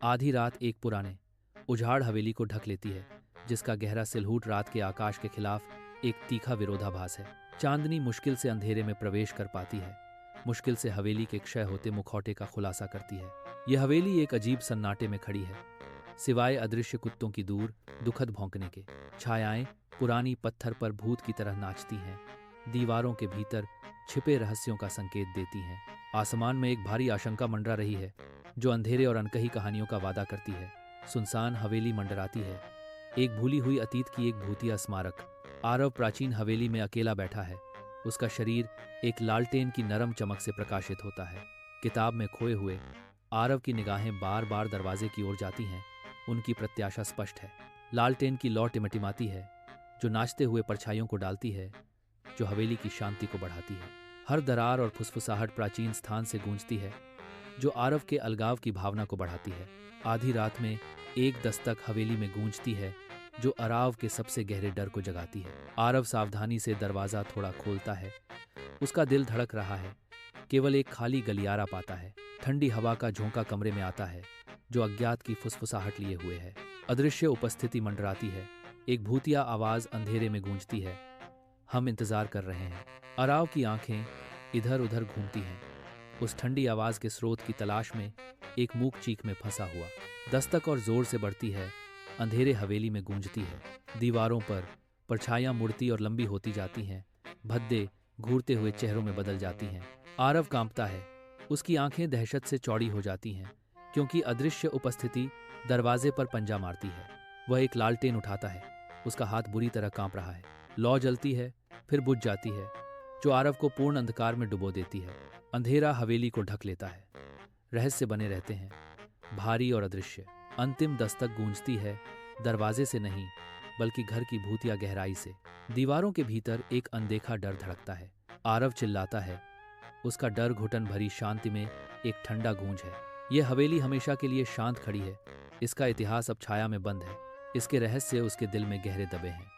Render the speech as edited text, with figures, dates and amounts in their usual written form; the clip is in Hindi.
आधी रात एक पुराने उजाड़ हवेली को ढक लेती है, जिसका गहरा सिलहूट रात के आकाश के खिलाफ एक तीखा विरोधाभास है। चांदनी मुश्किल से अंधेरे में प्रवेश कर पाती है, मुश्किल से हवेली के क्षय होते मुखौटे का खुलासा करती है। यह हवेली एक अजीब सन्नाटे में खड़ी है, सिवाय अदृश्य कुत्तों की दूर दुखद भौंकने के। छायाएं पुरानी पत्थर पर भूत की तरह नाचती हैं, दीवारों के भीतर छिपे रहस्यों का संकेत देती हैं। आसमान में एक भारी आशंका मंडरा रही है, जो अंधेरे और अनकही कहानियों का वादा करती है। सुनसान हवेली मंडराती है, एक भूली हुई अतीत की एक भूतिया स्मारक। आरव प्राचीन हवेली में अकेला बैठा है, उसका शरीर एक लालटेन की नरम चमक से प्रकाशित होता है। किताब में खोए हुए आरव की निगाहें बार बार दरवाजे की ओर जाती हैं, उनकी प्रत्याशा स्पष्ट है। लालटेन की लौ टिमटिमाती है, जो नाचते हुए परछाइयों को डालती है, जो हवेली की शांति को बढ़ाती है। हर दरार और फुसफुसाहट प्राचीन स्थान से गूंजती है, जो आरव के अलगाव की भावना को बढ़ाती है। आधी रात में एक दस्तक हवेली में गूंजती है, जो आरव के सबसे गहरे डर को जगाती है। आरव सावधानी से दरवाजा थोड़ा खोलता है, उसका दिल धड़क रहा है। केवल एक खाली गलियारा पाता है। ठंडी हवा का झोंका कमरे में आता है, जो अज्ञात की फुसफुसाहट लिए हुए है। अदृश्य उपस्थिति मंडराती है, एक भूतिया आवाज अंधेरे में गूंजती है। हम इंतजार कर रहे हैं। आरव की आंखें इधर उधर घूमती हैं, उस ठंडी आवाज के स्रोत की तलाश में, एक मूक चीख में फंसा हुआ। दस्तक और जोर से बढ़ती है, अंधेरे हवेली में गूंजती है। दीवारों पर परछाइयां मुड़ती और लंबी होती जाती हैं, भद्दे घूरते हुए चेहरों में बदल जाती हैं। आरव कांपता है, उसकी आंखें दहशत से चौड़ी हो जाती हैं, क्योंकि अदृश्य उपस्थिति दरवाजे पर पंजा मारती है। वह एक लालटेन उठाता है, उसका हाथ बुरी तरह कांप रहा है। लौ जलती है, फिर बुझ जाती है, जो आरव को पूर्ण अंधकार में डुबो देती है। अंधेरा हवेली को ढक लेता है, रहस्य बने रहते हैं, भारी और अदृश्य। अंतिम दस्तक गूंजती है, दरवाजे से नहीं, बल्कि घर की भूतिया गहराई से। दीवारों के भीतर एक अनदेखा डर धड़कता है। आरव चिल्लाता है, उसका डर घुटन भरी शांति में एक ठंडा गूंज है। यह हवेली हमेशा के लिए शांत खड़ी है, इसका इतिहास अब छाया में बंद है, इसके रहस्य उसके दिल में गहरे दबे हैं।